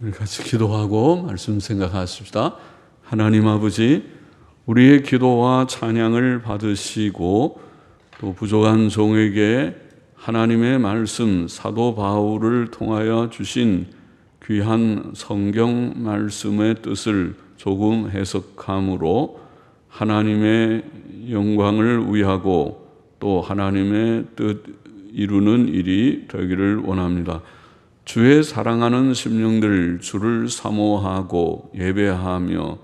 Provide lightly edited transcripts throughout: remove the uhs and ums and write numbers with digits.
우리 같이 기도하고 말씀 생각하십시다. 하나님 아버지, 우리의 기도와 찬양을 받으시고 또 부족한 종에게 하나님의 말씀, 사도 바울을 통하여 주신 귀한 성경 말씀의 뜻을 조금 해석함으로 하나님의 영광을 위하고 또 하나님의 뜻 이루는 일이 되기를 원합니다. 주의 사랑하는 심령들 주를 사모하고 예배하며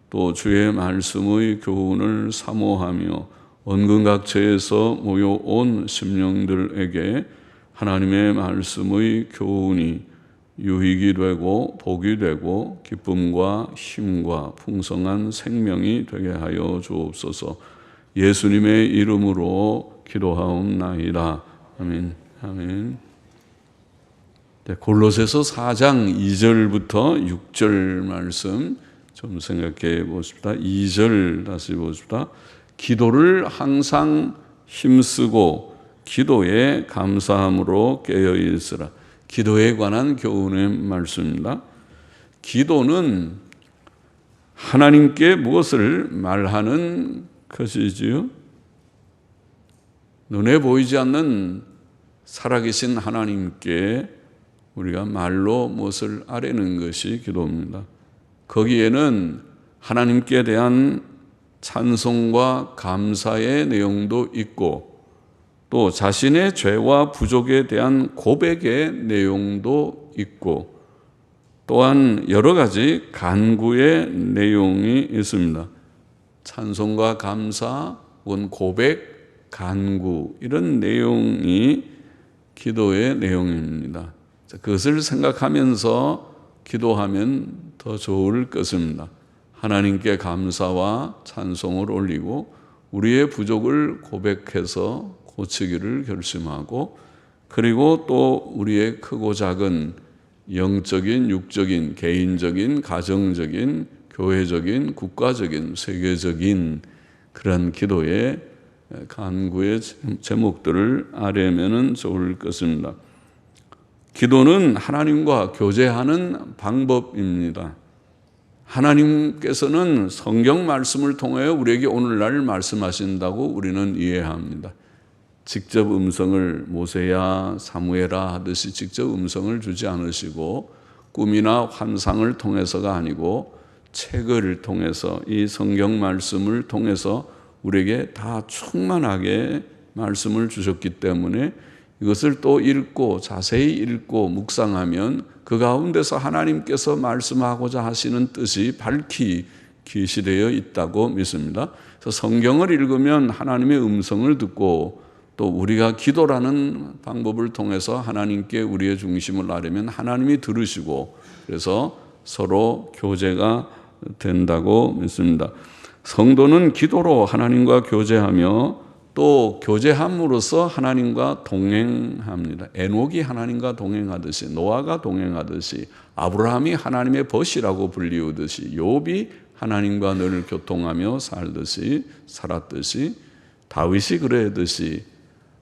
또 주의 말씀의 교훈을 사모하며 원근각처에서 모여온 심령들에게 하나님의 말씀의 교훈이 유익이 되고 복이 되고 기쁨과 힘과 풍성한 생명이 되게 하여 주옵소서. 예수님의 이름으로 기도하옵나이다. 아멘. 아멘. 골로새서 4장 2절부터 6절 말씀 좀 생각해 보십시다. 2절 다시 보십시다. 기도를 항상 힘쓰고 기도에 감사함으로 깨어 있으라. 기도에 관한 교훈의 말씀입니다. 기도는 하나님께 무엇을 말하는 것이지요? 눈에 보이지 않는 살아계신 하나님께 우리가 말로 무엇을 아뢰는 것이 기도입니다. 거기에는 하나님께 대한 찬송과 감사의 내용도 있고 또 자신의 죄와 부족에 대한 고백의 내용도 있고 또한 여러 가지 간구의 내용이 있습니다. 찬송과 감사, 혹은 고백, 간구 이런 내용이 기도의 내용입니다. 그것을 생각하면서 기도하면 더 좋을 것입니다. 하나님께 감사와 찬송을 올리고 우리의 부족을 고백해서 고치기를 결심하고 그리고 또 우리의 크고 작은 영적인, 육적인, 개인적인, 가정적인, 교회적인, 국가적인, 세계적인 그런 기도의 간구의 제목들을 아뢰면 좋을 것입니다. 기도는 하나님과 교제하는 방법입니다. 하나님께서는 성경 말씀을 통하여 우리에게 오늘날 말씀하신다고 우리는 이해합니다. 직접 음성을 모세야 사무엘아 하듯이 직접 음성을 주지 않으시고 꿈이나 환상을 통해서가 아니고 책을 통해서 이 성경 말씀을 통해서 우리에게 다 충만하게 말씀을 주셨기 때문에 이것을 또 읽고 자세히 읽고 묵상하면 그 가운데서 하나님께서 말씀하고자 하시는 뜻이 밝히 계시되어 있다고 믿습니다. 그래서 성경을 읽으면 하나님의 음성을 듣고 또 우리가 기도라는 방법을 통해서 하나님께 우리의 중심을 아뢰면 하나님이 들으시고 그래서 서로 교제가 된다고 믿습니다. 성도는 기도로 하나님과 교제하며 또 교제함으로써 하나님과 동행합니다. 에녹이 하나님과 동행하듯이 노아가 동행하듯이 아브라함이 하나님의 벗이라고 불리우듯이 욥이 하나님과 늘 교통하며 살았듯이 다윗이 그러했듯이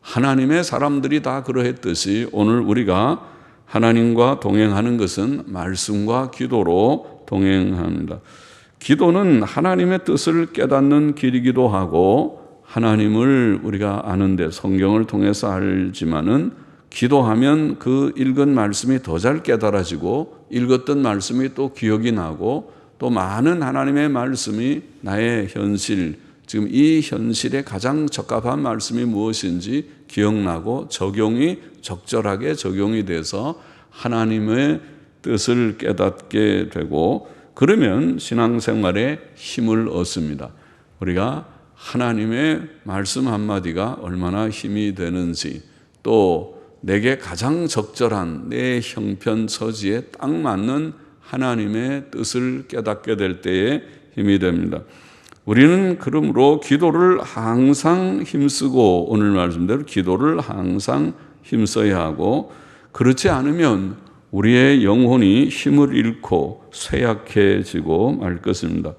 하나님의 사람들이 다 그러했듯이 오늘 우리가 하나님과 동행하는 것은 말씀과 기도로 동행합니다. 기도는 하나님의 뜻을 깨닫는 길이기도 하고 하나님을 우리가 아는데 성경을 통해서 알지만은 기도하면 그 읽은 말씀이 더 잘 깨달아지고 읽었던 말씀이 또 기억이 나고 또 많은 하나님의 말씀이 나의 현실, 지금 이 현실에 가장 적합한 말씀이 무엇인지 기억나고 적절하게 적용이 돼서 하나님의 뜻을 깨닫게 되고 그러면 신앙생활에 힘을 얻습니다. 우리가 하나님의 말씀 한마디가 얼마나 힘이 되는지 또 내게 가장 적절한 내 형편처지에 딱 맞는 하나님의 뜻을 깨닫게 될 때에 힘이 됩니다. 우리는 그러므로 기도를 항상 힘쓰고 오늘 말씀대로 기도를 항상 힘써야 하고 그렇지 않으면 우리의 영혼이 힘을 잃고 쇠약해지고 말 것입니다.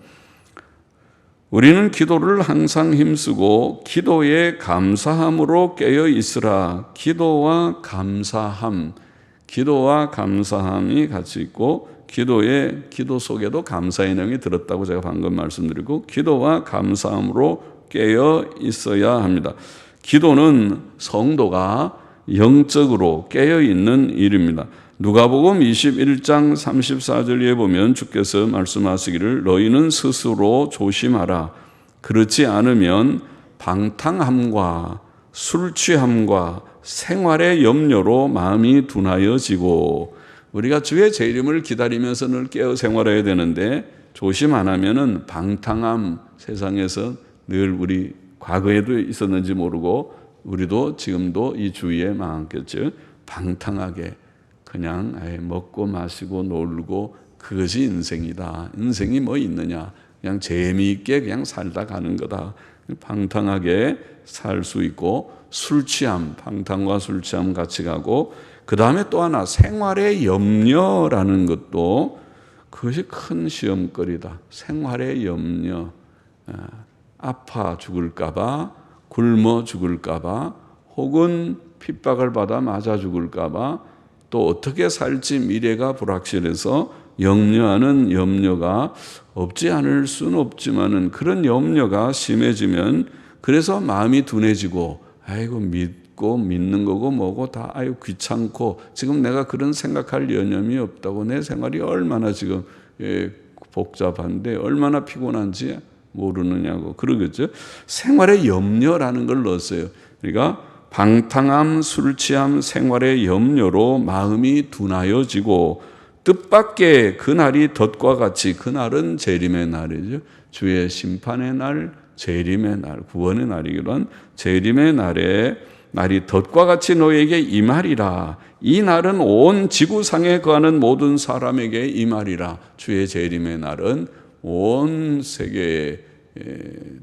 우리는 기도를 항상 힘쓰고 기도에 감사함으로 깨어 있으라. 기도와 감사함, 기도와 감사함이 같이 있고 기도 속에도 감사의 내용이 들었다고 제가 방금 말씀드리고 기도와 감사함으로 깨어 있어야 합니다. 기도는 성도가 영적으로 깨어 있는 일입니다. 누가복음 21장 34절에 보면 주께서 말씀하시기를 너희는 스스로 조심하라. 그렇지 않으면 방탕함과 술 취함과 생활의 염려로 마음이 둔하여지고 우리가 주의 재림을 기다리면서 늘 깨어 생활해야 되는데 조심 안 하면은 방탕함 세상에서 늘 우리 과거에도 있었는지 모르고 우리도 지금도 이 주위에 많겠죠. 방탕하게 그냥 먹고 마시고 놀고 그것이 인생이다. 인생이 뭐 있느냐. 그냥 재미있게 그냥 살다 가는 거다. 방탕하게 살 수 있고 술 취함, 방탕과 술 취함 같이 가고 그 다음에 또 하나 생활의 염려라는 것도 그것이 큰 시험거리다. 생활의 염려. 아파 죽을까 봐, 굶어 죽을까 봐, 혹은 핍박을 받아 맞아 죽을까 봐, 또 어떻게 살지 미래가 불확실해서 염려하는 염려가 없지 않을 수는 없지만은 그런 염려가 심해지면 그래서 마음이 둔해지고 아이고 믿고 믿는 거고 뭐고 다 아유 귀찮고 지금 내가 그런 생각할 여념이 없다고 내 생활이 얼마나 지금 복잡한데 얼마나 피곤한지 모르느냐고 그러겠죠. 생활의 염려라는 걸 넣었어요. 그러니까 방탕함, 술 취함, 생활의 염려로 마음이 둔하여지고 뜻밖의 그날이 덫과 같이 그날은 재림의 날이죠. 주의 심판의 날, 재림의 날, 구원의 날이기도 한 재림의 날이 덫과 같이 너에게 임하리라. 이 날은 온 지구상에 거하는 모든 사람에게 임하리라. 주의 재림의 날은 온 세계에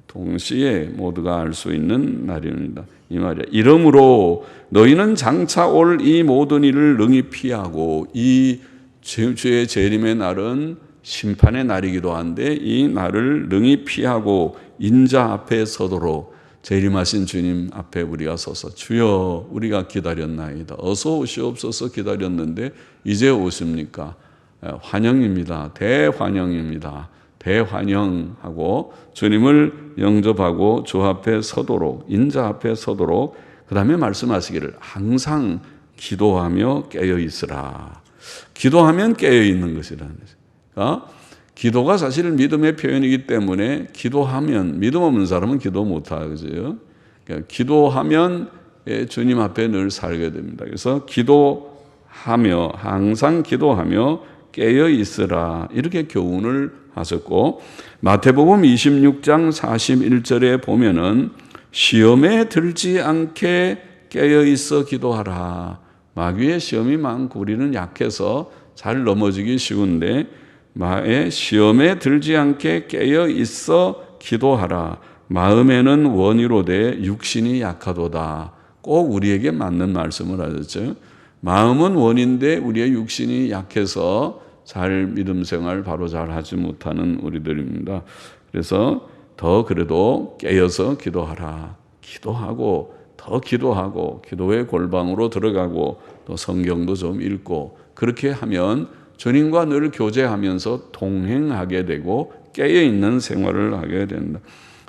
동시에 모두가 알 수 있는 날입니다. 이 말이야. 이러므로 너희는 장차 올 이 모든 일을 능히 피하고 이 주의 재림의 날은 심판의 날이기도 한데 이 날을 능히 피하고 인자 앞에 서도록 재림하신 주님 앞에 우리가 서서 주여 우리가 기다렸나이다. 어서 오시옵소서 기다렸는데 이제 오십니까? 환영입니다. 대환영입니다. 대환영하고 주님을 영접하고 주 앞에 서도록 인자 앞에 서도록 그 다음에 말씀하시기를 항상 기도하며 깨어 있으라. 기도하면 깨어 있는 것이라는 거죠. 그러니까 기도가 사실 믿음의 표현이기 때문에 기도하면 믿음 없는 사람은 기도 못하죠. 그러니까 기도하면 주님 앞에 늘 살게 됩니다. 그래서 기도하며 항상 기도하며 깨어 있으라 이렇게 교훈을 하셨고 마태복음 26장 41절에 보면은 시험에 들지 않게 깨어 있어 기도하라. 마귀의 시험이 많고 우리는 약해서 잘 넘어지기 쉬운데 시험에 들지 않게 깨어 있어 기도하라. 마음에는 원이로되 육신이 약하도다. 꼭 우리에게 맞는 말씀을 하셨죠. 마음은 원인데 우리의 육신이 약해서 잘 믿음 생활 바로 잘 하지 못하는 우리들입니다. 그래서 더 그래도 깨어서 기도하라. 기도하고 더 기도하고 기도의 골방으로 들어가고 또 성경도 좀 읽고 그렇게 하면 주님과 늘 교제하면서 동행하게 되고 깨어있는 생활을 하게 된다.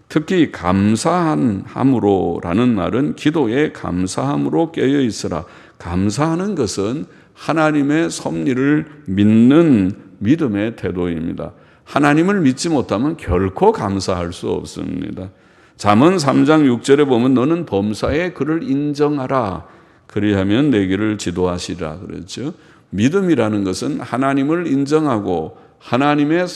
특히 감사함으로라는 말은 기도에 감사함으로 깨어 있으라. 감사하는 것은 하나님의 섭리를 믿는 믿음의 태도입니다. 하나님을 믿지 못하면 결코 감사할 수 없습니다. 잠언 3장 6절에 보면 너는 범사에 그를 인정하라. 그리하면 내 길을 지도하시라 그랬죠. 믿음이라는 것은 하나님을 인정하고 하나님의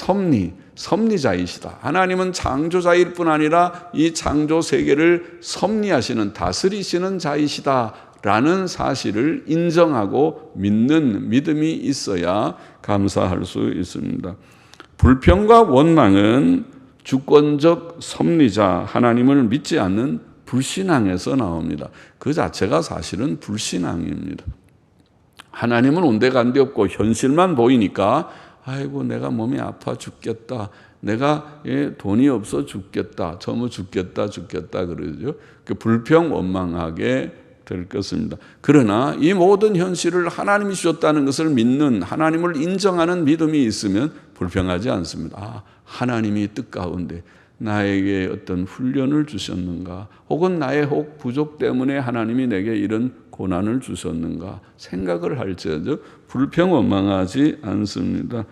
섭리자이시다. 하나님은 창조자일 뿐 아니라 이 창조 세계를 섭리하시는 다스리시는 자이시다. 라는 사실을 인정하고 믿는 믿음이 있어야 감사할 수 있습니다. 불평과 원망은 주권적 섭리자 하나님을 믿지 않는 불신앙에서 나옵니다. 그 자체가 사실은 불신앙입니다. 하나님은 온데간데 없고 현실만 보이니까 아이고 내가 몸이 아파 죽겠다. 내가 돈이 없어 죽겠다. 젊어 죽겠다 그러죠. 불평 원망하게 될 것입니다. 그러나 이 모든 현실을 하나님이 주셨다는 것을 믿는, 하나님을 인정하는 믿음이 있으면 불평하지 않습니다. 하나님이 뜻 가운데 나에게 어떤 훈련을 주셨는가, 혹은 나의 혹 부족 때문에 하나님이 내게 이런 고난을 주셨는가 생각을 할지어도 불평원망하지 않습니다.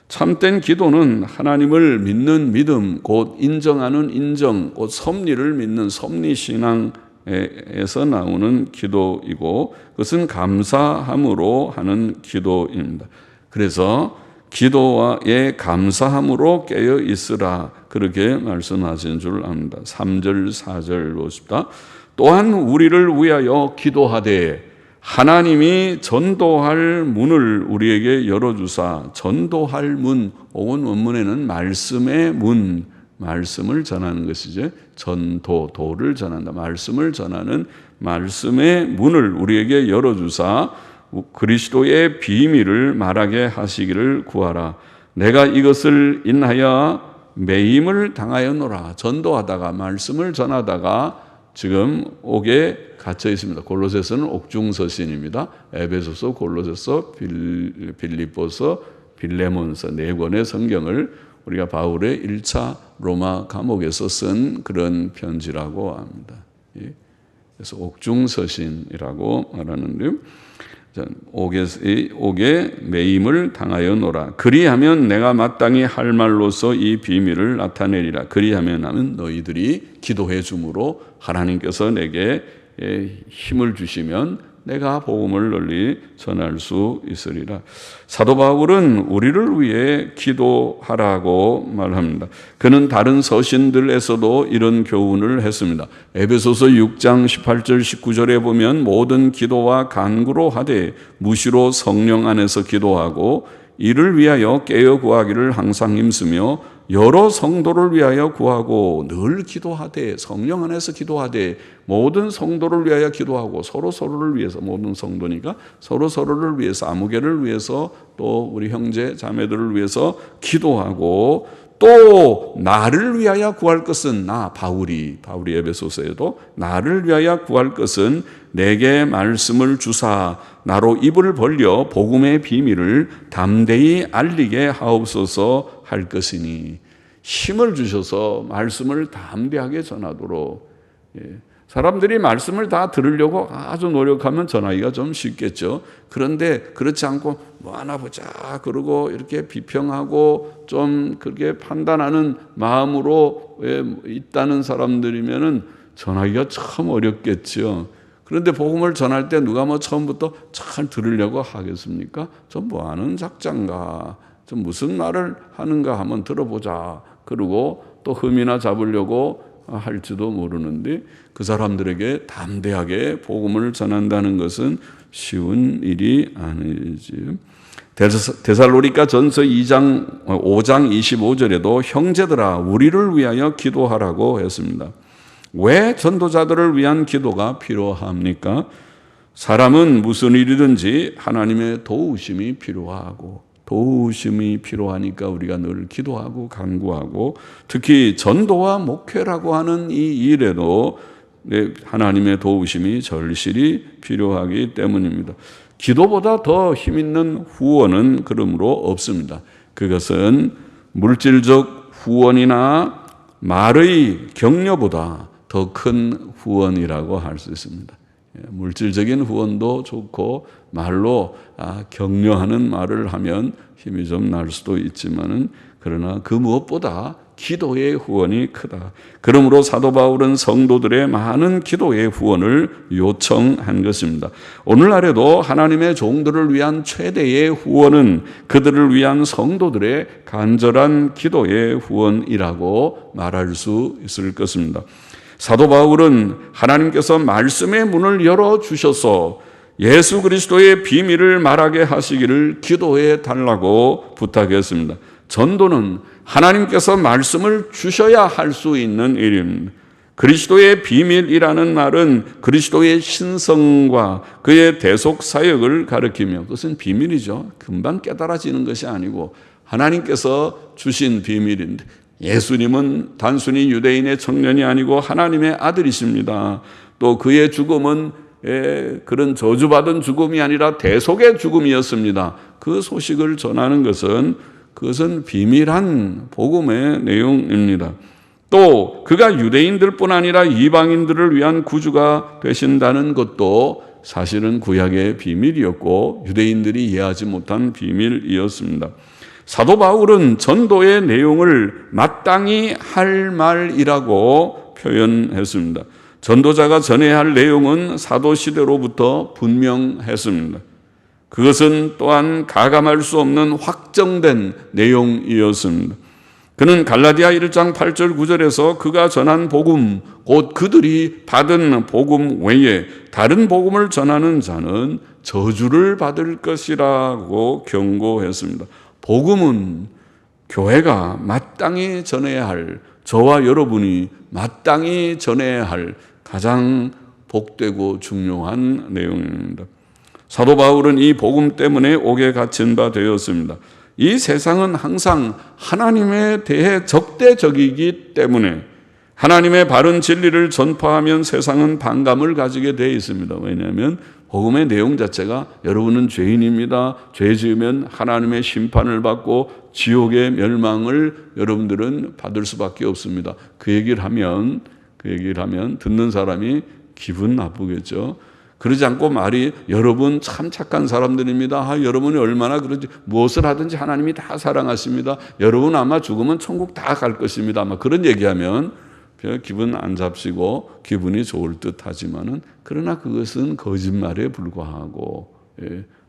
참된 기도는 하나님을 믿는 믿음, 곧 인정하는 인정, 곧 섭리를 믿는 섭리신앙에서 나오는 기도이고, 그것은 감사함으로 하는 기도입니다. 그래서 기도에 감사함으로 깨어 있으라, 그렇게 말씀하신 줄 압니다. 3절 4절 보십시다. 또한 우리를 위하여 기도하되 하나님이 전도할 문을 우리에게 열어주사, 전도할 문, 혹은 원문에는 말씀의 문, 말씀을 전하는 것이죠. 전도, 도를 전한다. 말씀을 전하는 말씀의 문을 우리에게 열어주사 그리스도의 비밀을 말하게 하시기를 구하라. 내가 이것을 인하여 매임을 당하였노라. 전도하다가, 말씀을 전하다가 지금 옥에 갇혀 있습니다. 골로새서는 옥중서신입니다. 에베소서, 골로새서, 빌립보서, 빌레몬서 네 권의 성경을 우리가 바울의 1차 로마 감옥에서 쓴 그런 편지라고 합니다. 그래서 옥중서신이라고 말하는데요. 옥에 매임을 당하여노라. 그리하면 내가 마땅히 할 말로서 이 비밀을 나타내리라. 그리하면 하면 너희들이 기도해 줌으로 하나님께서 내게 힘을 주시면 내가 복음을 널리 전할 수 있으리라. 사도 바울은 우리를 위해 기도하라고 말합니다. 그는 다른 서신들에서도 이런 교훈을 했습니다. 에베소서 6장 18절 19절에 보면 모든 기도와 간구로 하되 무시로 성령 안에서 기도하고 이를 위하여 깨어 구하기를 항상 힘쓰며 여러 성도를 위하여 구하고 늘 기도하되, 성령 안에서 기도하되, 모든 성도를 위하여 기도하고, 서로를 위해서, 모든 성도니까 서로를 위해서, 아무개를 위해서, 또 우리 형제 자매들을 위해서 기도하고, 또 나를 위하여 구할 것은 바울이 에베소서에도 나를 위하여 구할 것은 내게 말씀을 주사 나로 입을 벌려 복음의 비밀을 담대히 알리게 하옵소서 할 것이니, 힘을 주셔서 말씀을 담대하게 전하도록. 사람들이 말씀을 다 들으려고 아주 노력하면 전하기가 좀 쉽겠죠. 그런데 그렇지 않고 뭐 하나 보자 그러고 이렇게 비평하고 좀 그렇게 판단하는 마음으로 있다는 사람들이면은 전하기가 참 어렵겠죠. 그런데 복음을 전할 때 누가 처음부터 잘 들으려고 하겠습니까? 저 뭐 하는 작자인가? 저 무슨 말을 하는가 한번 들어보자. 그리고 또 흠이나 잡으려고 할지도 모르는데, 그 사람들에게 담대하게 복음을 전한다는 것은 쉬운 일이 아니지. 데살로니가 전서 5장 25절에도 형제들아 우리를 위하여 기도하라고 했습니다. 왜 전도자들을 위한 기도가 필요합니까? 사람은 무슨 일이든지 하나님의 도우심이 필요하고, 도우심이 필요하니까 우리가 늘 기도하고 간구하고, 특히 전도와 목회라고 하는 이 일에도 하나님의 도우심이 절실히 필요하기 때문입니다. 기도보다 더 힘있는 후원은 그러므로 없습니다. 그것은 물질적 후원이나 말의 격려보다 더 큰 후원이라고 할 수 있습니다. 물질적인 후원도 좋고 말로 격려하는 말을 하면 힘이 좀 날 수도 있지만은, 그러나 그 무엇보다 기도의 후원이 크다. 그러므로 사도 바울은 성도들의 많은 기도의 후원을 요청한 것입니다. 오늘날에도 하나님의 종들을 위한 최대의 후원은 그들을 위한 성도들의 간절한 기도의 후원이라고 말할 수 있을 것입니다. 사도 바울은 하나님께서 말씀의 문을 열어주셔서 예수 그리스도의 비밀을 말하게 하시기를 기도해 달라고 부탁했습니다. 전도는 하나님께서 말씀을 주셔야 할 수 있는 일입니다. 그리스도의 비밀이라는 말은 그리스도의 신성과 그의 대속 사역을 가리키며, 그것은 비밀이죠. 금방 깨달아지는 것이 아니고 하나님께서 주신 비밀인데, 예수님은 단순히 유대인의 청년이 아니고 하나님의 아들이십니다. 또 그의 죽음은 그런 저주받은 죽음이 아니라 대속의 죽음이었습니다. 그 소식을 전하는 그것은 비밀한 복음의 내용입니다. 또 그가 유대인들뿐 아니라 이방인들을 위한 구주가 되신다는 것도 사실은 구약의 비밀이었고 유대인들이 이해하지 못한 비밀이었습니다. 사도 바울은 전도의 내용을 마땅히 할 말이라고 표현했습니다. 전도자가 전해야 할 내용은 사도 시대로부터 분명했습니다. 그것은 또한 가감할 수 없는 확정된 내용이었습니다. 그는 갈라디아 1장 8절 9절에서 그가 전한 복음, 곧 그들이 받은 복음 외에 다른 복음을 전하는 자는 저주를 받을 것이라고 경고했습니다. 복음은 교회가 마땅히 전해야 할, 저와 여러분이 마땅히 전해야 할 가장 복되고 중요한 내용입니다. 사도 바울은 이 복음 때문에 옥에 갇힌 바 되었습니다. 이 세상은 항상 하나님에 대해 적대적이기 때문에 하나님의 바른 진리를 전파하면 세상은 반감을 가지게 되어 있습니다. 왜냐하면 복음의 내용 자체가 여러분은 죄인입니다. 죄 지으면 하나님의 심판을 받고 지옥의 멸망을 여러분들은 받을 수밖에 없습니다. 그 얘기를 하면 듣는 사람이 기분 나쁘겠죠. 그러지 않고 말이 여러분 참 착한 사람들입니다. 여러분이 얼마나 그러지 무엇을 하든지 하나님이 다 사랑하십니다. 여러분 아마 죽으면 천국 다 갈 것입니다. 아마 그런 얘기하면 기분 안 잡히고 기분이 좋을 듯 하지만은 그러나 그것은 거짓말에 불과하고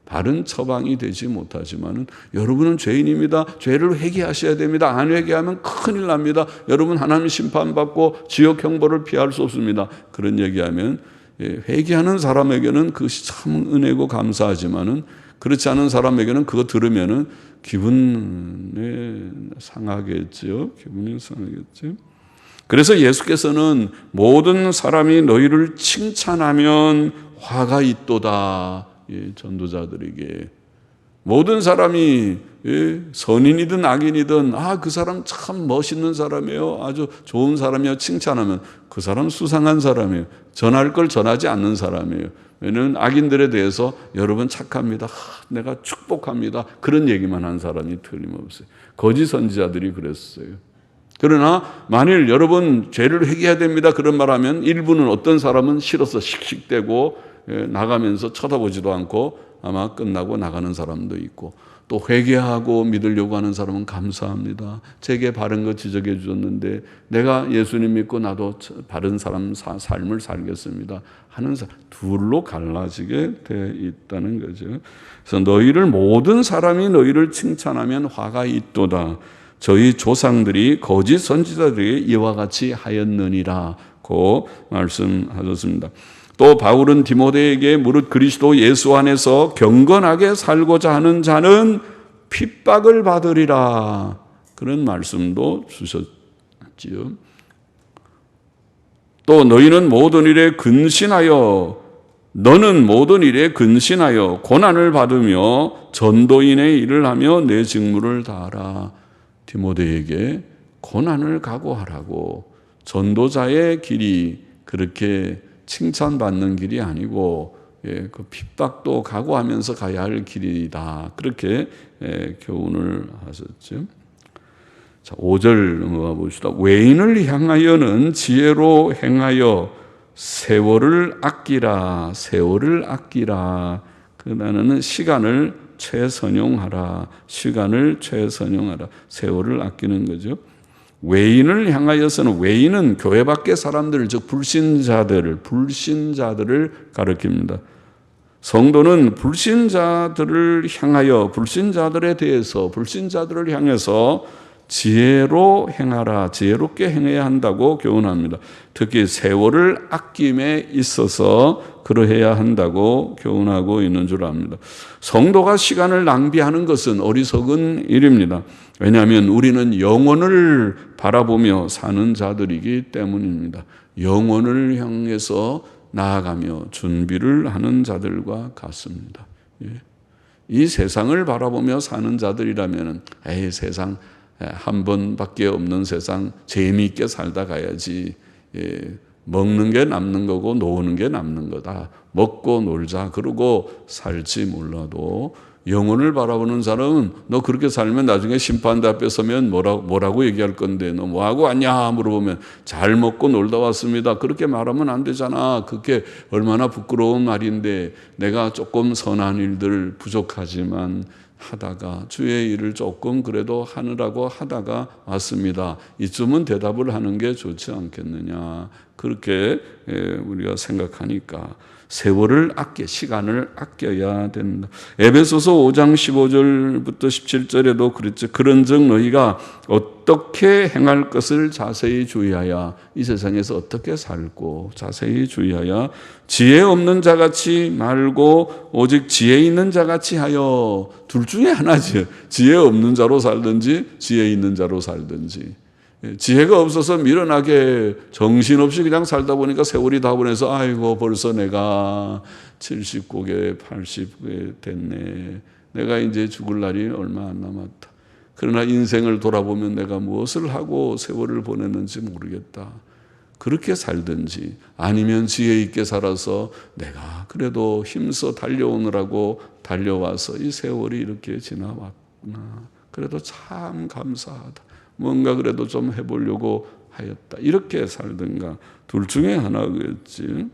바른 처방이 되지 못하지만은 여러분은 죄인입니다. 죄를 회개하셔야 됩니다. 안 회개하면 큰일 납니다. 여러분 하나님 심판받고 지옥 형벌을 피할 수 없습니다. 그런 얘기하면 회개하는 사람에게는 그것이 참 은혜고 감사하지만은 그렇지 않은 사람에게는 그거 들으면은 기분이 상하겠죠. 그래서 예수께서는 모든 사람이 너희를 칭찬하면 화가 있도다. 전도자들에게 모든 사람이 선인이든 악인이든 그 사람 참 멋있는 사람이에요. 아주 좋은 사람이에요. 칭찬하면 그 사람 수상한 사람이에요. 전할 걸 전하지 않는 사람이에요. 왜냐하면 악인들에 대해서 여러분 착합니다. 내가 축복합니다. 그런 얘기만 한 사람이 틀림없어요. 거짓 선지자들이 그랬어요. 그러나 만일 여러분 죄를 회개해야 됩니다. 그런 말하면 일부는 어떤 사람은 싫어서 씩씩대고 나가면서 쳐다보지도 않고 아마 끝나고 나가는 사람도 있고 또 회개하고 믿으려고 하는 사람은 감사합니다. 제게 바른 거 지적해 주셨는데 내가 예수님 믿고 나도 바른 사람 삶을 살겠습니다 하는 사람 둘로 갈라지게 돼 있다는 거죠. 그래서 모든 사람이 너희를 칭찬하면 화가 있도다. 저희 조상들이 거짓 선지자들이 이와 같이 하였느니라고 말씀하셨습니다. 또 바울은 디모데에게 무릇 그리스도 예수 안에서 경건하게 살고자 하는 자는 핍박을 받으리라 그런 말씀도 주셨지요. 또 너는 모든 일에 근신하여 고난을 받으며 전도인의 일을 하며 내 직무를 다하라. 디모데에게 고난을 각오하라고. 전도자의 길이 그렇게 칭찬받는 길이 아니고 그 핍박도 각오하면서 가야 할 길이다. 그렇게 교훈을 하셨죠. 자, 5절 넘어가 봅시다. 외인을 향하여는 지혜로 행하여 세월을 아끼라. 그다음에는 시간을 최선용하라. 세월을 아끼는 거죠. 외인을 향하여서는 외인은 교회 밖의 사람들, 즉 불신자들을 가리킵니다. 성도는 불신자들을 향해서 지혜로 행하라, 지혜롭게 행해야 한다고 교훈합니다. 특히 세월을 아낌에 있어서 그러해야 한다고 교훈하고 있는 줄 압니다. 성도가 시간을 낭비하는 것은 어리석은 일입니다. 왜냐하면 우리는 영원을 바라보며 사는 자들이기 때문입니다. 영원을 향해서 나아가며 준비를 하는 자들과 같습니다. 이 세상을 바라보며 사는 자들이라면 세상 한 번밖에 없는 세상 재미있게 살다 가야지. 먹는 게 남는 거고 노는 게 남는 거다. 먹고 놀자 그러고 살지 몰라도 영혼을 바라보는 사람은 너 그렇게 살면 나중에 심판대 앞에 서면 뭐라고 얘기할 건데 너 뭐하고 왔냐 물어보면 잘 먹고 놀다 왔습니다. 그렇게 말하면 안 되잖아. 그게 얼마나 부끄러운 말인데 내가 조금 선한 일들 부족하지만 하다가 주의 일을 조금 그래도 하느라고 하다가 왔습니다. 이쯤은 대답을 하는 게 좋지 않겠느냐. 그렇게 우리가 생각하니까 세월을 시간을 아껴야 된다. 에베소서 5장 15절부터 17절에도 그랬죠. 그런즉 너희가 어떻게 행할 것을 자세히 주의하여 이 세상에서 어떻게 살고 자세히 주의하여 지혜 없는 자같이 말고 오직 지혜 있는 자같이 하여. 둘 중에 하나지. 지혜 없는 자로 살든지 지혜 있는 자로 살든지. 지혜가 없어서 미련하게 정신없이 그냥 살다 보니까 세월이 다 보내서 아이고 벌써 내가 79개 80개 됐네. 내가 이제 죽을 날이 얼마 안 남았다. 그러나 인생을 돌아보면 내가 무엇을 하고 세월을 보냈는지 모르겠다. 그렇게 살든지 아니면 지혜 있게 살아서 내가 그래도 힘써 달려오느라고 달려와서 이 세월이 이렇게 지나왔구나. 그래도 참 감사하다. 뭔가 그래도 좀 해보려고 하였다. 이렇게 살든가 둘 중에 하나겠지.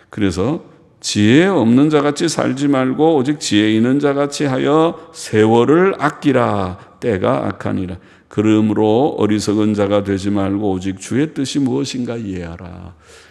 그래서 지혜 없는 자같이 살지 말고 오직 지혜 있는 자같이 하여 세월을 아끼라. 때가 악하니라. 그러므로 어리석은 자가 되지 말고 오직 주의 뜻이 무엇인가 이해하라.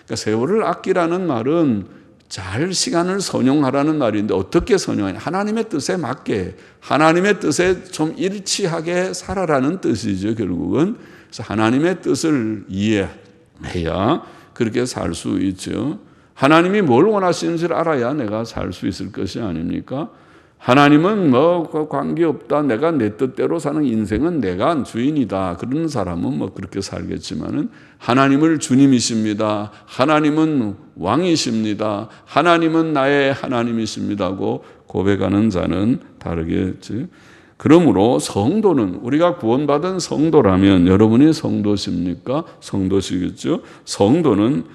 그러니까 세월을 아끼라는 말은 잘 시간을 선용하라는 말인데 어떻게 선용하냐. 하나님의 뜻에 맞게 하나님의 뜻에 좀 일치하게 살아라는 뜻이죠. 결국은. 그래서 하나님의 뜻을 이해해야 그렇게 살 수 있죠. 하나님이 뭘 원하시는지를 알아야 내가 살 수 있을 것이 아닙니까? 하나님은 뭐 관계없다. 내가 내 뜻대로 사는 인생은 내가 주인이다. 그런 사람은 뭐 그렇게 살겠지만은 하나님을 주님이십니다. 하나님은 왕이십니다. 하나님은 나의 하나님이십니다고 고백하는 자는 다르겠지. 그러므로 성도는 우리가 구원받은 성도라면 여러분이 성도십니까? 성도시겠죠? 성도는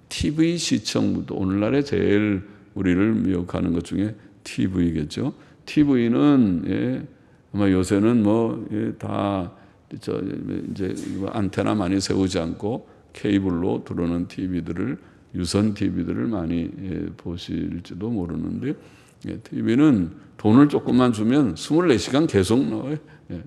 TV 시청부터 오늘날에 제일 우리를 미혹하는 것 중에 TV겠죠. TV는 아마 요새는 다 이제 안테나 많이 세우지 않고 케이블로 들어오는 TV들을 유선 TV들을 많이 보실지도 모르는데 TV는 돈을 조금만 주면 24시간 계속 나와요.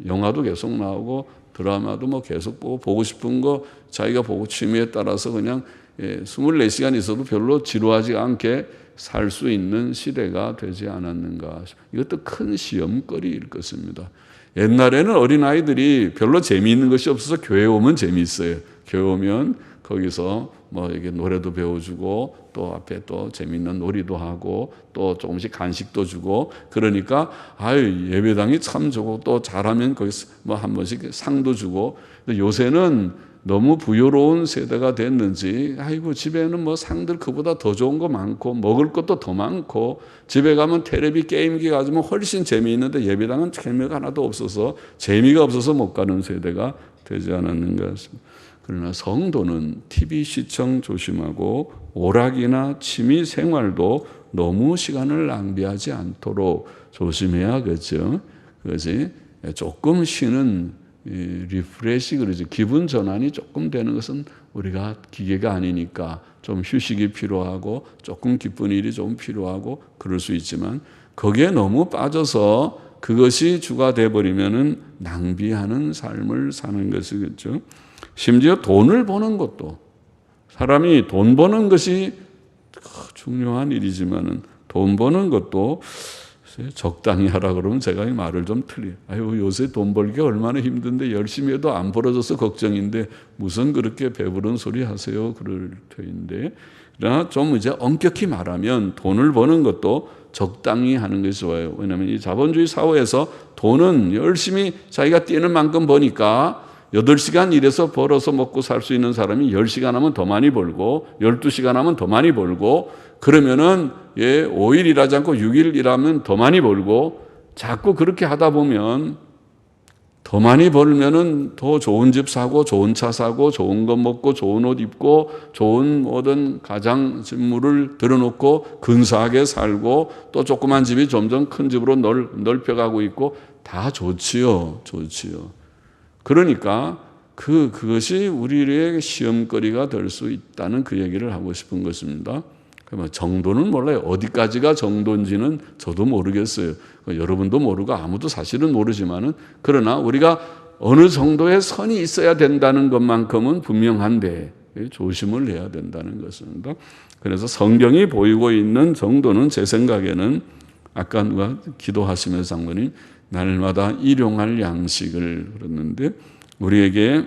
영화도 계속 나오고 드라마도 뭐 계속 보고 싶은 거 자기가 보고 취미에 따라서 그냥 24시간 있어도 별로 지루하지 않게 살 수 있는 시대가 되지 않았는가. 이것도 큰 시험거리일 것입니다. 옛날에는 어린아이들이 별로 재미있는 것이 없어서 교회 오면 재미있어요. 교회 오면 거기서 이게 노래도 배워주고 또 앞에 또 재미있는 놀이도 하고 또 조금씩 간식도 주고 그러니까 예배당이 참 좋고 또 잘하면 거기서 한 번씩 상도 주고. 근데 요새는 너무 부유로운 세대가 됐는지 집에는 상들 그보다 더 좋은 거 많고 먹을 것도 더 많고 집에 가면 테레비 게임기 가지면 훨씬 재미있는데 예배당은 재미가 하나도 없어서 재미가 없어서 못 가는 세대가 되지 않았는가 싶습니다. 그러나 성도는 TV 시청 조심하고 오락이나 취미 생활도 너무 시간을 낭비하지 않도록 조심해야겠죠. 그것이 조금 쉬는 리프레시 그러죠. 기분 전환이 조금 되는 것은 우리가 기계가 아니니까 좀 휴식이 필요하고 조금 기쁜 일이 좀 필요하고 그럴 수 있지만 거기에 너무 빠져서 그것이 주가 돼버리면은 낭비하는 삶을 사는 것이겠죠. 심지어 돈을 버는 것도 사람이 돈 버는 것이 중요한 일이지만은 돈 버는 것도 적당히 하라 그러면 제가 이 말을 좀 틀려요. 요새 돈 벌기가 얼마나 힘든데 열심히 해도 안 벌어져서 걱정인데 무슨 그렇게 배부른 소리 하세요. 그럴 터인데. 그러나 좀 이제 엄격히 말하면 돈을 버는 것도 적당히 하는 것이 좋아요. 왜냐하면 이 자본주의 사회에서 돈은 열심히 자기가 뛰는 만큼 버니까 8시간 일해서 벌어서 먹고 살 수 있는 사람이 10시간 하면 더 많이 벌고 12시간 하면 더 많이 벌고 그러면은 5일 일하지 않고 6일 일하면 더 많이 벌고 자꾸 그렇게 하다 보면 더 많이 벌면은 더 좋은 집 사고 좋은 차 사고 좋은 것 먹고 좋은 옷 입고 좋은 모든 가장 직무를 들어놓고 근사하게 살고 또 조그만 집이 점점 큰 집으로 넓혀가고 있고 다 좋지요. 그러니까 그것이 우리의 시험거리가 될 수 있다는 그 얘기를 하고 싶은 것입니다. 정도는 몰라요. 어디까지가 정도인지는 저도 모르겠어요. 여러분도 모르고 아무도 사실은 모르지만은, 그러나 우리가 어느 정도의 선이 있어야 된다는 것만큼은 분명한데 조심을 해야 된다는 것입니다. 그래서 성경이 보이고 있는 정도는 제 생각에는 아까 누가 기도하시면서 장로님 날마다 일용할 양식을 그랬는데, 우리에게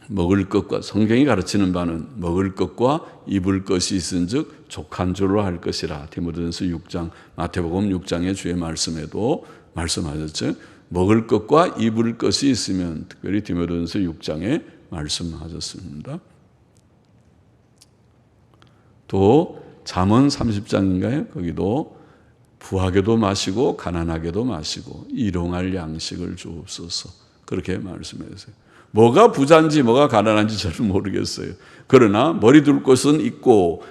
먹을 것과, 성경이 가르치는 바는 먹을 것과 입을 것이 있은즉 족한 줄로 할 것이라. 디모데전서 6장, 마태복음 6장의 주의 말씀에도 말씀하셨죠. 먹을 것과 입을 것이 있으면, 특별히 디모데전서 6장에 말씀하셨습니다. 또 잠언 30장인가요? 거기도 부하게도 마시고 가난하게도 마시고 일용할 양식을 주옵소서, 그렇게 말씀하셨어요. 뭐가 부자인지 뭐가 가난한지 저는 모르겠어요. 그러나 머리 둘 곳은 있고,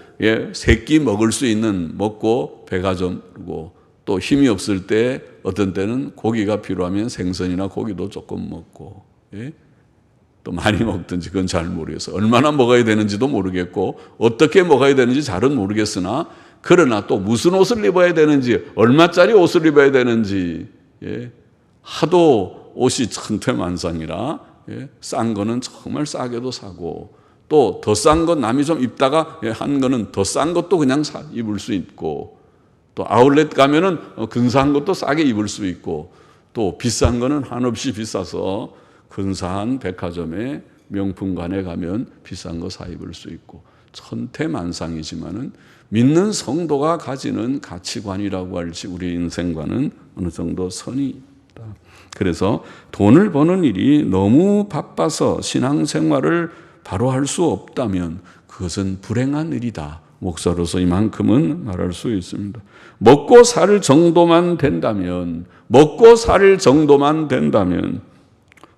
세 끼 먹을 수 있는, 먹고 배가 좀 부르고, 또 힘이 없을 때 어떤 때는 고기가 필요하면 생선이나 고기도 조금 먹고, 또 많이 먹든지 그건 잘 모르겠어요. 얼마나 먹어야 되는지도 모르겠고 어떻게 먹어야 되는지 잘은 모르겠으나, 그러나 또 무슨 옷을 입어야 되는지, 얼마짜리 옷을 입어야 되는지, 하도 옷이 천태만상이라 싼 거는 정말 싸게도 사고, 또 더 싼 건 남이 좀 입다가 한 거는 더 싼 것도 그냥 입을 수 있고, 또 아울렛 가면은 근사한 것도 싸게 입을 수 있고, 또 비싼 거는 한없이 비싸서 근사한 백화점에 명품관에 가면 비싼 거 사 입을 수 있고, 천태만상이지만은 믿는 성도가 가지는 가치관이라고 할지 우리 인생과는 어느 정도 선이 있다. 그래서 돈을 버는 일이 너무 바빠서 신앙생활을 바로 할 수 없다면 그것은 불행한 일이다. 목사로서 이만큼은 말할 수 있습니다. 먹고 살 정도만 된다면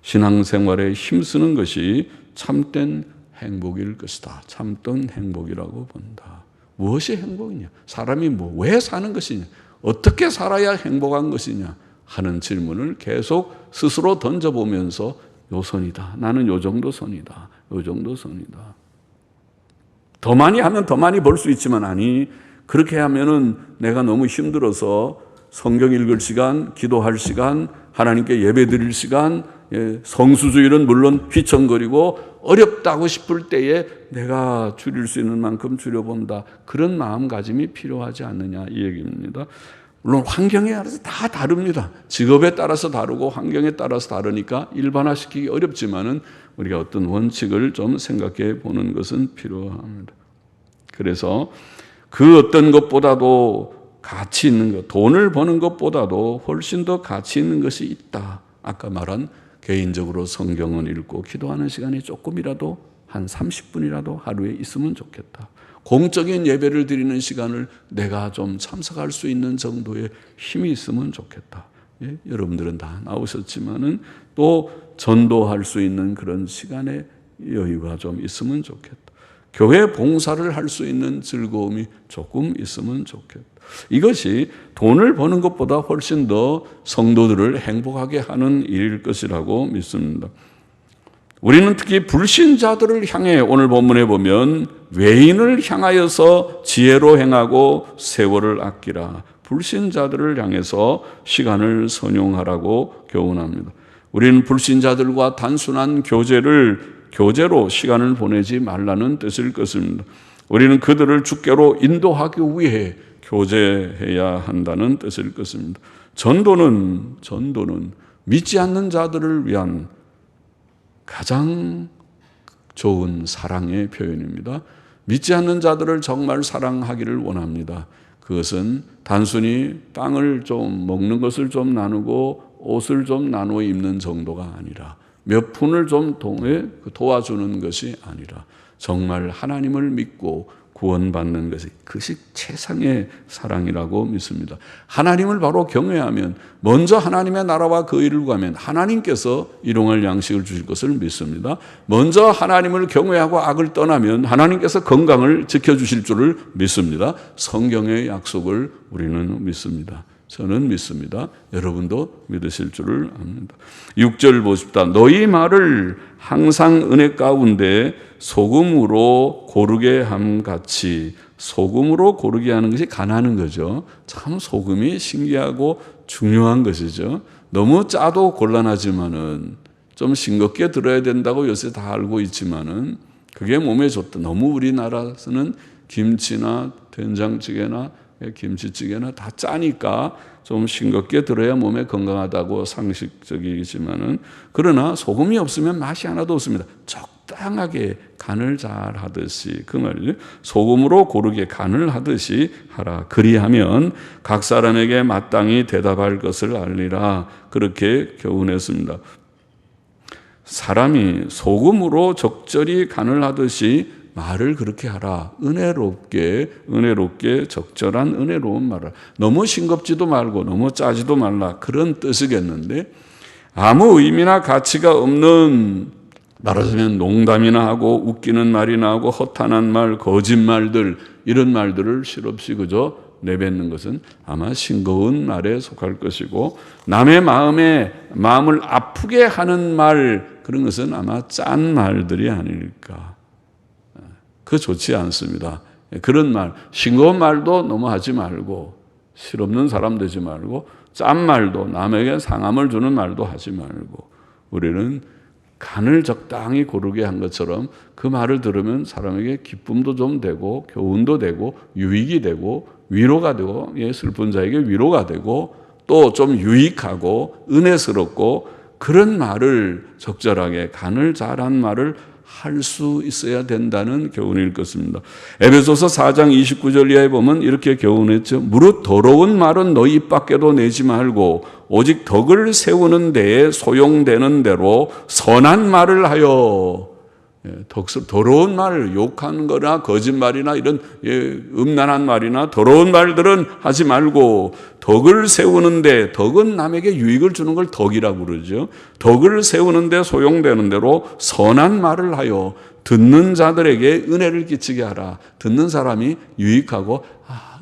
신앙생활에 힘쓰는 것이 참된 행복일 것이다. 참된 행복이라고 본다. 무엇이 행복이냐? 사람이 왜 사는 것이냐? 어떻게 살아야 행복한 것이냐? 하는 질문을 계속 스스로 던져보면서 요 선이다. 나는 요 정도 선이다. 요 정도 선이다. 더 많이 하면 더 많이 벌 수 있지만, 아니, 그렇게 하면은 내가 너무 힘들어서 성경 읽을 시간, 기도할 시간, 하나님께 예배 드릴 시간, 성수주일은 물론 휘청거리고 어렵다고 싶을 때에 내가 줄일 수 있는 만큼 줄여본다. 그런 마음가짐이 필요하지 않느냐, 이 얘기입니다. 물론 환경에 따라서 다 다릅니다. 직업에 따라서 다르고 환경에 따라서 다르니까 일반화시키기 어렵지만은 우리가 어떤 원칙을 좀 생각해 보는 것은 필요합니다. 그래서 그 어떤 것보다도 가치 있는 것, 돈을 버는 것보다도 훨씬 더 가치 있는 것이 있다. 아까 말한 개인적으로 성경을 읽고 기도하는 시간이 조금이라도, 한 30분이라도 하루에 있으면 좋겠다. 공적인 예배를 드리는 시간을 내가 좀 참석할 수 있는 정도의 힘이 있으면 좋겠다. 여러분들은 다 나오셨지만은 또 전도할 수 있는 그런 시간의 여유가 좀 있으면 좋겠다. 교회 봉사를 할 수 있는 즐거움이 조금 있으면 좋겠다. 이것이 돈을 버는 것보다 훨씬 더 성도들을 행복하게 하는 일일 것이라고 믿습니다. 우리는 특히 불신자들을 향해, 오늘 본문에 보면 외인을 향하여서 지혜로 행하고 세월을 아끼라. 불신자들을 향해서 시간을 선용하라고 교훈합니다. 우리는 불신자들과 단순한 교제로 시간을 보내지 말라는 뜻일 것입니다. 우리는 그들을 주께로 인도하기 위해 교제해야 한다는 뜻일 것입니다. 전도는 믿지 않는 자들을 위한 가장 좋은 사랑의 표현입니다. 믿지 않는 자들을 정말 사랑하기를 원합니다. 그것은 단순히 빵을 좀 먹는 것을 좀 나누고 옷을 좀 나누어 입는 정도가 아니라, 몇 푼을 좀 도와주는 것이 아니라, 정말 하나님을 믿고 구원받는 그것이 최상의 사랑이라고 믿습니다. 하나님을 바로 경외하면, 먼저 하나님의 나라와 그 일을 구하면 하나님께서 일용할 양식을 주실 것을 믿습니다. 먼저 하나님을 경외하고 악을 떠나면 하나님께서 건강을 지켜주실 줄을 믿습니다. 성경의 약속을 우리는 믿습니다. 저는 믿습니다. 여러분도 믿으실 줄을 압니다. 6절 보십시다. 너희 말을 항상 은혜 가운데 소금으로 고르게 함같이. 소금으로 고르게 하는 것이 가능한 거죠. 참 소금이 신기하고 중요한 것이죠. 너무 짜도 곤란하지만은 좀 싱겁게 들어야 된다고 요새 다 알고 있지만은 그게 몸에 좋다. 너무 우리나라에서는 김치나 된장찌개나 김치찌개나 다 짜니까 좀 싱겁게 들어야 몸에 건강하다고 상식적이지만은, 그러나 소금이 없으면 맛이 하나도 없습니다. 적당하게 간을 잘 하듯이, 그 말이죠. 소금으로 고르게 간을 하듯이 하라. 그리하면 각 사람에게 마땅히 대답할 것을 알리라. 그렇게 교훈했습니다. 사람이 소금으로 적절히 간을 하듯이 말을 그렇게 하라. 은혜롭게 적절한 은혜로운 말을. 너무 싱겁지도 말고 너무 짜지도 말라. 그런 뜻이겠는데, 아무 의미나 가치가 없는, 말하자면 농담이나 하고 웃기는 말이나 하고 허탄한 말, 거짓말들, 이런 말들을 실없이 그저 내뱉는 것은 아마 싱거운 말에 속할 것이고, 남의 마음을 아프게 하는 말, 그런 것은 아마 짠 말들이 아닐까. 그거 좋지 않습니다. 그런 말, 싱거운 말도 너무 하지 말고, 실없는 사람 되지 말고, 짠 말도, 남에게 상함을 주는 말도 하지 말고, 우리는 간을 적당히 고르게 한 것처럼 그 말을 들으면 사람에게 기쁨도 좀 되고, 교훈도 되고, 유익이 되고, 위로가 되고, 슬픈 자에게 위로가 되고, 또 좀 유익하고 은혜스럽고, 그런 말을 적절하게 간을 잘한 말을 할 수 있어야 된다는 교훈일 것입니다. 에베소서 4장 29절 이하에 보면 이렇게 교훈했죠. 무릇 더러운 말은 너희 입 밖에도 내지 말고 오직 덕을 세우는 데에 소용되는 대로 선한 말을 하여. 더러운 말, 욕하는 거나 거짓말이나 이런 음란한 말이나 더러운 말들은 하지 말고 덕을 세우는데, 덕은 남에게 유익을 주는 걸 덕이라고 그러죠. 덕을 세우는데 소용되는 대로 선한 말을 하여 듣는 자들에게 은혜를 끼치게 하라. 듣는 사람이 유익하고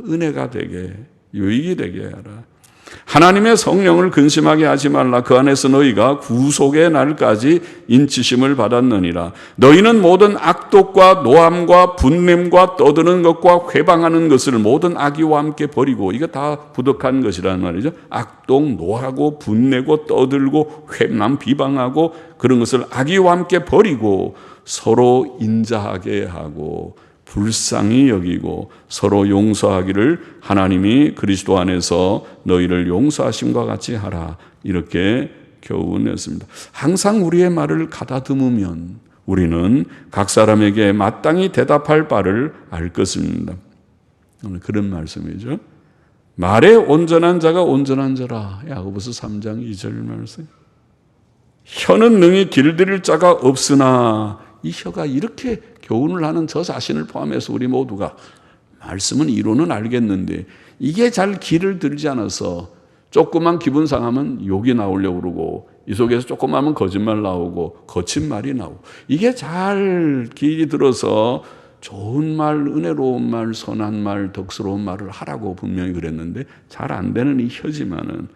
은혜가 되게, 유익이 되게 하라. 하나님의 성령을 근심하게 하지 말라. 그 안에서 너희가 구속의 날까지 인치심을 받았느니라. 너희는 모든 악독과 노함과 분냄과 떠드는 것과 회방하는 것을 모든 악의와 함께 버리고, 이거 다 부득한 것이라는 말이죠. 악독, 노하고 분내고 떠들고 회남 비방하고 그런 것을 악의와 함께 버리고 서로 인자하게 하고 불쌍히 여기고 서로 용서하기를 하나님이 그리스도 안에서 너희를 용서하심과 같이 하라. 이렇게 교훈했습니다. 항상 우리의 말을 가다듬으면 우리는 각 사람에게 마땅히 대답할 바를 알 것입니다. 오늘 그런 말씀이죠. 말에 온전한 자가 온전한 자라. 야고보서 3장 2절 말씀. 혀는 능히 길들일 자가 없으나, 이 혀가 이렇게 교훈을 하는 저 자신을 포함해서 우리 모두가 말씀은 이론은 알겠는데 이게 잘 길을 들지 않아서 조금만 기분 상하면 욕이 나오려고 그러고, 이 속에서 조금만 하면 거짓말 나오고 거친 말이 나오고, 이게 잘 길이 들어서 좋은 말, 은혜로운 말, 선한 말, 덕스러운 말을 하라고 분명히 그랬는데 잘 안 되는 이 혀지만은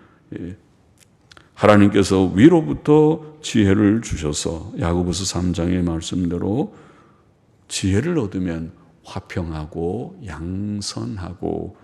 하나님께서 위로부터 지혜를 주셔서 야고보서 3장의 말씀대로 지혜를 얻으면 화평하고 양선하고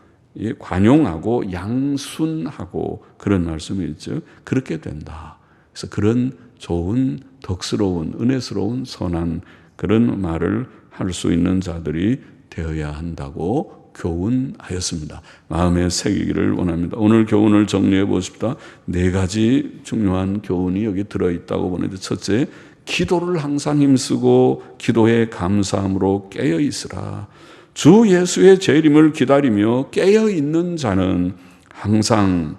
관용하고 양순하고 그런 말씀이 있죠. 그렇게 된다. 그래서 그런 좋은 덕스러운 은혜스러운 선한 그런 말을 할 수 있는 자들이 되어야 한다고 교훈하였습니다. 마음에 새기기를 원합니다. 오늘 교훈을 정리해 보십시다. 4가지 중요한 교훈이 여기 들어있다고 보는데, 첫째, 기도를 항상 힘쓰고 기도에 감사함으로 깨어 있으라. 주 예수의 재림을 기다리며 깨어 있는 자는 항상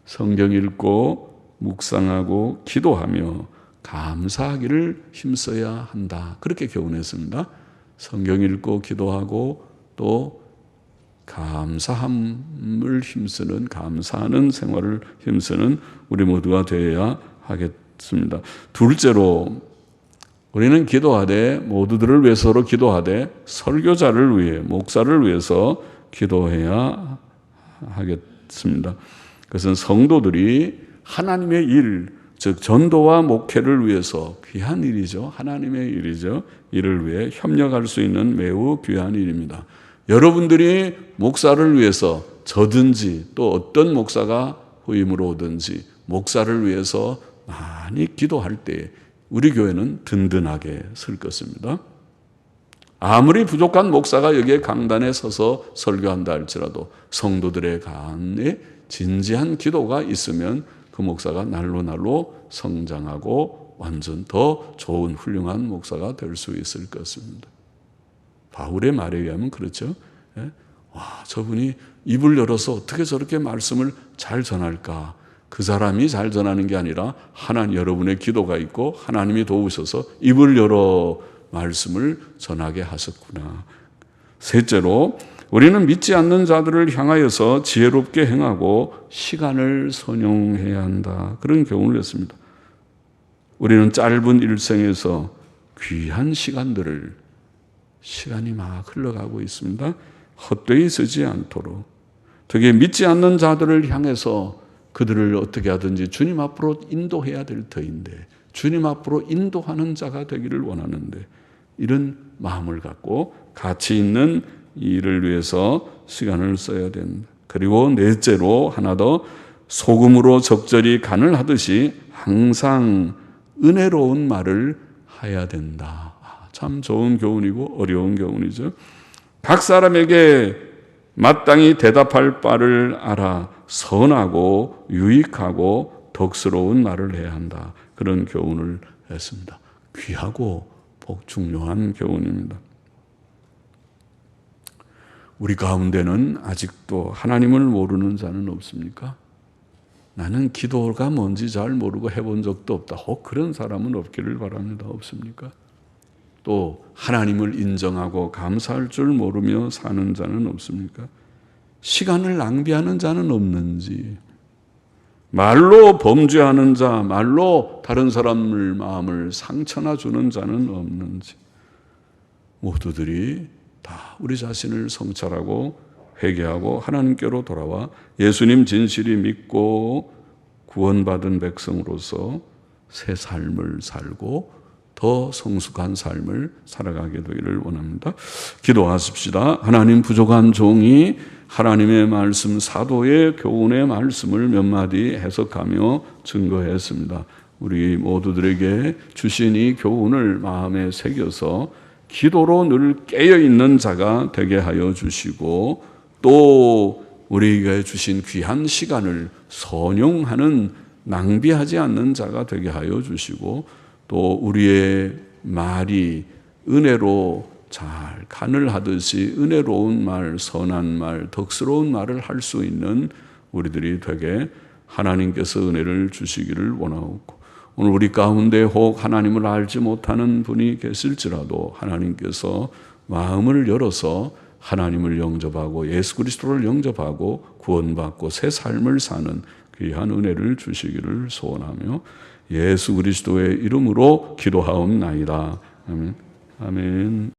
성경 읽고 묵상하고 기도하며 감사하기를 힘써야 한다. 그렇게 교훈했습니다. 성경 읽고 기도하고 또 감사함을 힘쓰는, 감사하는 생활을 힘쓰는 우리 모두가 되어야 하겠습니다. 둘째로 우리는 기도하되, 모두들을 위해서로 기도하되 설교자를 위해, 목사를 위해서 기도해야 하겠습니다. 그것은 성도들이 하나님의 일, 즉 전도와 목회를 위해서 귀한 일이죠. 하나님의 일이죠. 이를 위해 협력할 수 있는 매우 귀한 일입니다. 여러분들이 목사를 위해서 저든지 또 어떤 목사가 후임으로 오든지 목사를 위해서 많이 기도할 때 우리 교회는 든든하게 설 것입니다. 아무리 부족한 목사가 여기에 강단에 서서 설교한다 할지라도 성도들의 간에 진지한 기도가 있으면 그 목사가 날로 성장하고 완전 더 좋은 훌륭한 목사가 될 수 있을 것입니다. 바울의 말에 의하면 그렇죠. 와, 저분이 입을 열어서 어떻게 저렇게 말씀을 잘 전할까? 그 사람이 잘 전하는 게 아니라 하나님, 여러분의 기도가 있고 하나님이 도우셔서 입을 열어 말씀을 전하게 하셨구나. 셋째로 우리는 믿지 않는 자들을 향하여서 지혜롭게 행하고 시간을 선용해야 한다. 그런 교훈을 했습니다. 우리는 짧은 일생에서 귀한 시간이 막 흘러가고 있습니다. 헛되이 쓰지 않도록. 특히 믿지 않는 자들을 향해서 그들을 어떻게 하든지 주님 앞으로 인도해야 될 터인데, 주님 앞으로 인도하는 자가 되기를 원하는데, 이런 마음을 갖고 가치 있는 일을 위해서 시간을 써야 된다. 그리고 넷째로 하나 더, 소금으로 적절히 간을 하듯이 항상 은혜로운 말을 해야 된다. 참 좋은 교훈이고 어려운 교훈이죠. 각 사람에게 마땅히 대답할 바를 알아 선하고 유익하고 덕스러운 말을 해야 한다. 그런 교훈을 했습니다. 귀하고 중요한 교훈입니다. 우리 가운데는 아직도 하나님을 모르는 자는 없습니까? 나는 기도가 뭔지 잘 모르고 해본 적도 없다. 그런 사람은 없기를 바랍니다. 없습니까? 또 하나님을 인정하고 감사할 줄 모르며 사는 자는 없습니까? 시간을 낭비하는 자는 없는지, 말로 범죄하는 자, 말로 다른 사람을 마음을 상처나 주는 자는 없는지, 모두들이 다 우리 자신을 성찰하고 회개하고 하나님께로 돌아와 예수님 진실이 믿고 구원받은 백성으로서 새 삶을 살고 더 성숙한 삶을 살아가게 되기를 원합니다. 기도하십시다. 하나님, 부족한 종이 하나님의 말씀, 사도의 교훈의 말씀을 몇 마디 해석하며 증거했습니다. 우리 모두들에게 주신 이 교훈을 마음에 새겨서 기도로 늘 깨어있는 자가 되게 하여 주시고, 또 우리에게 주신 귀한 시간을 선용하는, 낭비하지 않는 자가 되게 하여 주시고, 또 우리의 말이 은혜로 잘 간을 하듯이 은혜로운 말, 선한 말, 덕스러운 말을 할 수 있는 우리들이 되게 하나님께서 은혜를 주시기를 원하옵고, 오늘 우리 가운데 혹 하나님을 알지 못하는 분이 계실지라도 하나님께서 마음을 열어서 하나님을 영접하고 예수 그리스도를 영접하고 구원받고 새 삶을 사는 귀한 은혜를 주시기를 소원하며 예수 그리스도의 이름으로 기도하옵나이다. 아멘. 아멘.